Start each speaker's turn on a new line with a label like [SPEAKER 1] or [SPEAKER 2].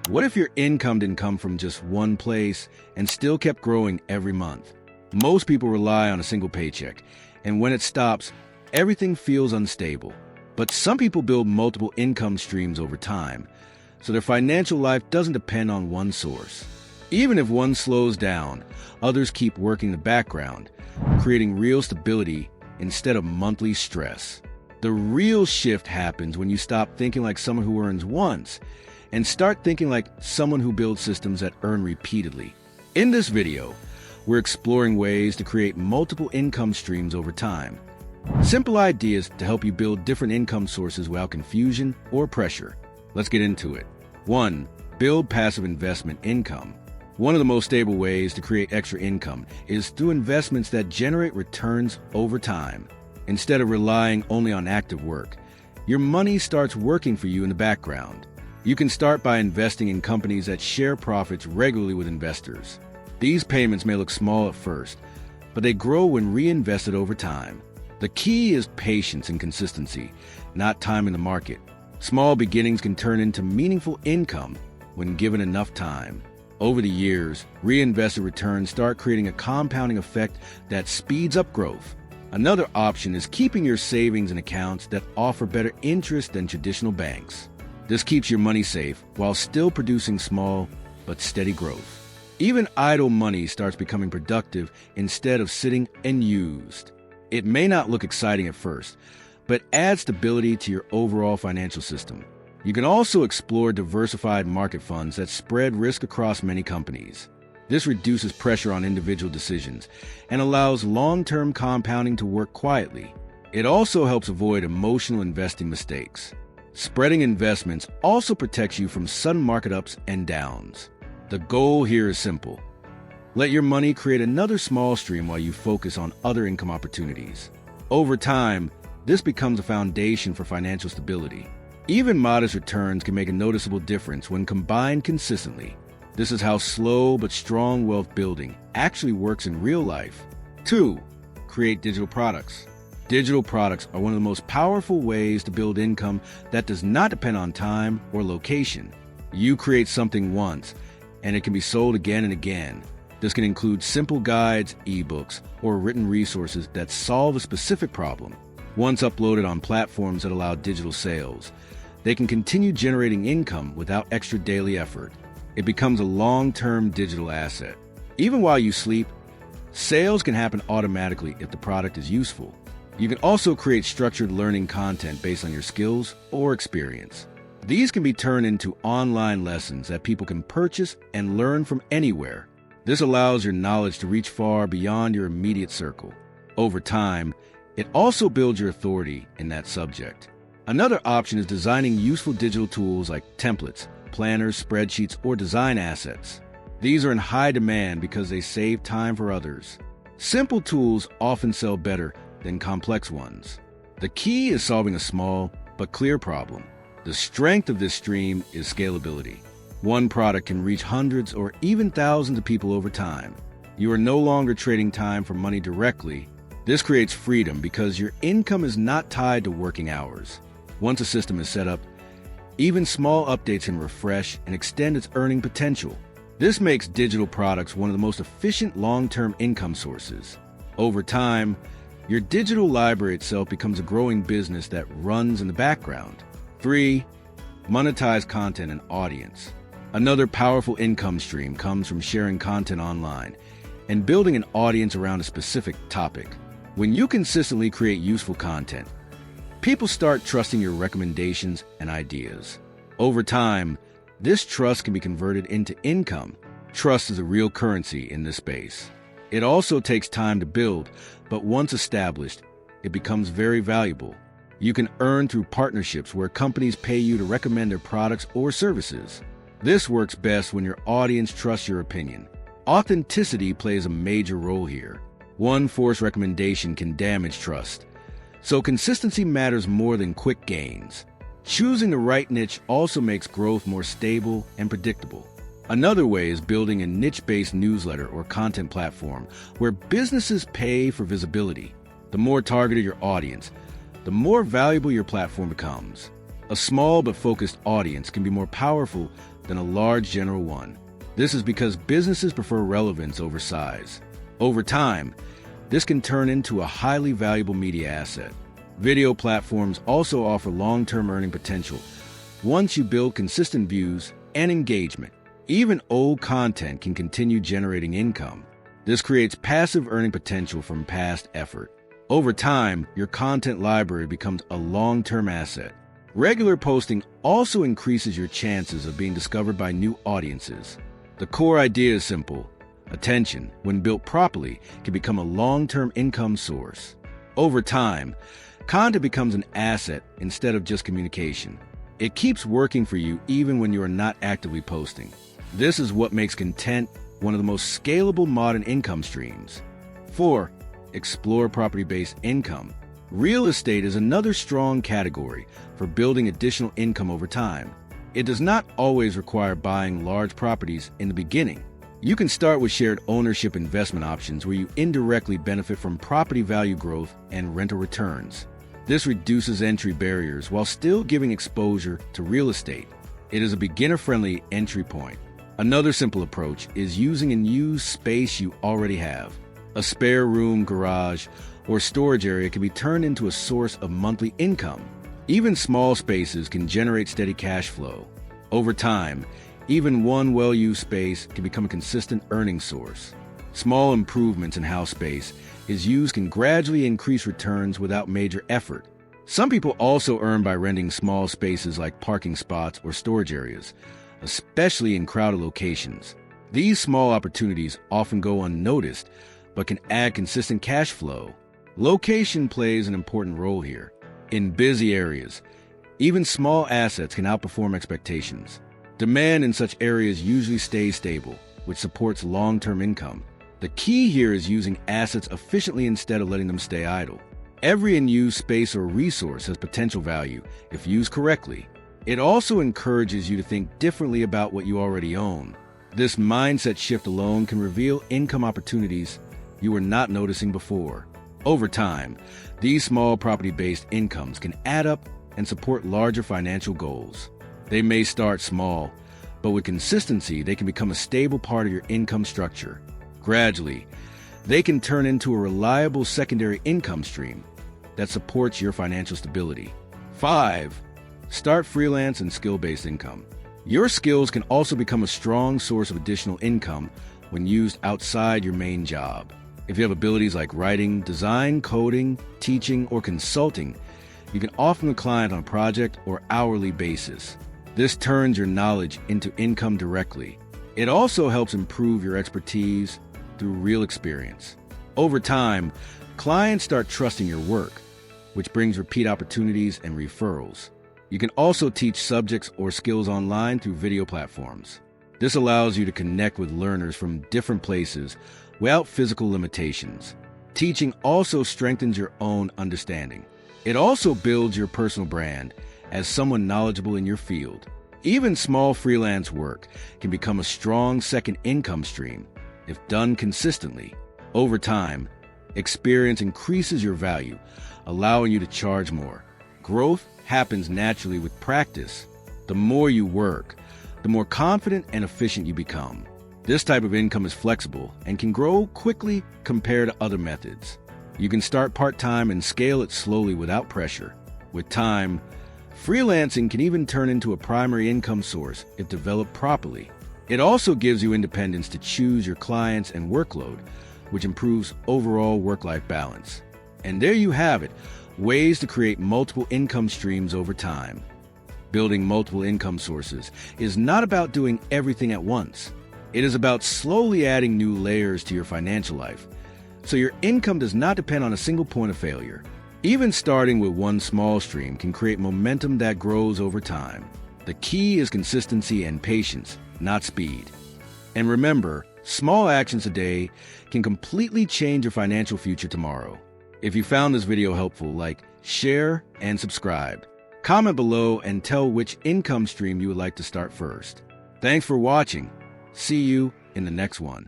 [SPEAKER 1] What if your income didn't come from just one place and still kept growing every month? Most people rely on a single paycheck, and when it stops, everything feels unstable. But some people build multiple income streams over time, so their financial life doesn't depend on one source. Even if one slows down, others keep working in the background, creating real stability instead of monthly stress. The real shift happens when you stop thinking like someone who earns once and start thinking like someone who builds systems that earn repeatedly. In this video, we're exploring ways to create multiple income streams over time. Simple ideas to help you build different income sources without confusion or pressure. Let's get into it. 1. Build passive investment income. One of the most stable ways to create extra income is through investments that generate returns over time. Instead of relying only on active work, your money starts working for you in the background. You can start by investing in companies that share profits regularly with investors. These payments may look small at first, but they grow when reinvested over time. The key is patience and consistency, not time in the market. Small beginnings can turn into meaningful income when given enough time. Over the years, reinvested returns start creating a compounding effect that speeds up growth. Another option is keeping your savings in accounts that offer better interest than traditional banks. This keeps your money safe while still producing small but steady growth. Even idle money starts becoming productive instead of sitting unused. It may not look exciting at first, but adds stability to your overall financial system. You can also explore diversified market funds that spread risk across many companies. This reduces pressure on individual decisions and allows long-term compounding to work quietly. It also helps avoid emotional investing mistakes. Spreading investments also protects you from sudden market ups and downs. The goal here is simple. Let your money create another small stream while you focus on other income opportunities. Over time, this becomes a foundation for financial stability. Even modest returns can make a noticeable difference when combined consistently. This is how slow but strong wealth building actually works in real life. 2. Create digital products. Digital products are one of the most powerful ways to build income that does not depend on time or location. You create something once, and it can be sold again and again. This can include simple guides, ebooks, or written resources that solve a specific problem. Once uploaded on platforms that allow digital sales, they can continue generating income without extra daily effort. It becomes a long-term digital asset. Even while you sleep, sales can happen automatically if the product is useful. You can also create structured learning content based on your skills or experience. These can be turned into online lessons that people can purchase and learn from anywhere. This allows your knowledge to reach far beyond your immediate circle. Over time, it also builds your authority in that subject. Another option is designing useful digital tools like templates, planners, spreadsheets, or design assets. These are in high demand because they save time for others. Simple tools often sell better than complex ones. The key is solving a small but clear problem. The strength of this stream is scalability. One product can reach hundreds or even thousands of people over time. You are no longer trading time for money directly. This creates freedom because your income is not tied to working hours. Once a system is set up, even small updates can refresh and extend its earning potential. This makes digital products one of the most efficient long-term income sources. Over time, your digital library itself becomes a growing business that runs in the background. 3. Monetize content and audience. Another powerful income stream comes from sharing content online and building an audience around a specific topic. When you consistently create useful content, people start trusting your recommendations and ideas. Over time, this trust can be converted into income. Trust is a real currency in this space. It also takes time to build, but once established, it becomes very valuable. You can earn through partnerships where companies pay you to recommend their products or services. This works best when your audience trusts your opinion. Authenticity plays a major role here. One forced recommendation can damage trust. So consistency matters more than quick gains. Choosing the right niche also makes growth more stable and predictable. Another way is building a niche-based newsletter or content platform where businesses pay for visibility. The more targeted your audience, the more valuable your platform becomes. A small but focused audience can be more powerful than a large general one. This is because businesses prefer relevance over size. Over time, this can turn into a highly valuable media asset. Video platforms also offer long-term earning potential once you build consistent views and engagement. Even old content can continue generating income. This creates passive earning potential from past effort. Over time, your content library becomes a long-term asset. Regular posting also increases your chances of being discovered by new audiences. The core idea is simple. Attention, when built properly, can become a long-term income source. Over time, content becomes an asset instead of just communication. It keeps working for you even when you are not actively posting. This is what makes content one of the most scalable modern income streams. 4. Explore property-based income. Real estate is another strong category for building additional income over time. It does not always require buying large properties in the beginning. You can start with shared ownership investment options where you indirectly benefit from property value growth and rental returns. This reduces entry barriers while still giving exposure to real estate. It is a beginner-friendly entry point. Another simple approach is using and used space you already have. A spare room, garage, or storage area can be turned into a source of monthly income. Even small spaces can generate steady cash flow. Over time, even one well-used space can become a consistent earning source. Small improvements in house space is used can gradually increase returns without major effort. Some people also earn by renting small spaces like parking spots or storage areas, especially in crowded locations. These small opportunities often go unnoticed, but can add consistent cash flow. Location plays an important role here. In busy areas, even small assets can outperform expectations. Demand in such areas usually stays stable, which supports long-term income. The key here is using assets efficiently instead of letting them stay idle. Every unused space or resource has potential value if used correctly. It also encourages you to think differently about what you already own. This mindset shift alone can reveal income opportunities you were not noticing before. Over time, these small property-based incomes can add up and support larger financial goals. They may start small, but with consistency, they can become a stable part of your income structure. Gradually, they can turn into a reliable secondary income stream that supports your financial stability. 5. Start freelance and skill-based income. Your skills can also become a strong source of additional income when used outside your main job. If you have abilities like writing, design, coding, teaching, or consulting, you can offer a client on a project or hourly basis. This turns your knowledge into income directly. It also helps improve your expertise through real experience. Over time, clients start trusting your work, which brings repeat opportunities and referrals. You can also teach subjects or skills online through video platforms. This allows you to connect with learners from different places without physical limitations. Teaching also strengthens your own understanding. It also builds your personal brand as someone knowledgeable in your field. Even small freelance work can become a strong second income stream if done consistently. Over time, experience increases your value, allowing you to charge more. Growth happens naturally with practice. The more you work, the more confident and efficient you become. This type of income is flexible and can grow quickly compared to other methods. You can start part-time and scale it slowly without pressure. With time, freelancing can even turn into a primary income source if developed properly. It also gives you independence to choose your clients and workload, which improves overall work-life balance. And there you have it, ways to create multiple income streams over time. Building multiple income sources is not about doing everything at once. It is about slowly adding new layers to your financial life, so your income does not depend on a single point of failure. Even starting with one small stream can create momentum that grows over time. The key is consistency and patience, not speed. And remember, small actions today can completely change your financial future tomorrow. If you found this video helpful, like, share, and subscribe. Comment below and tell which income stream you would like to start first. Thanks for watching. See you in the next one.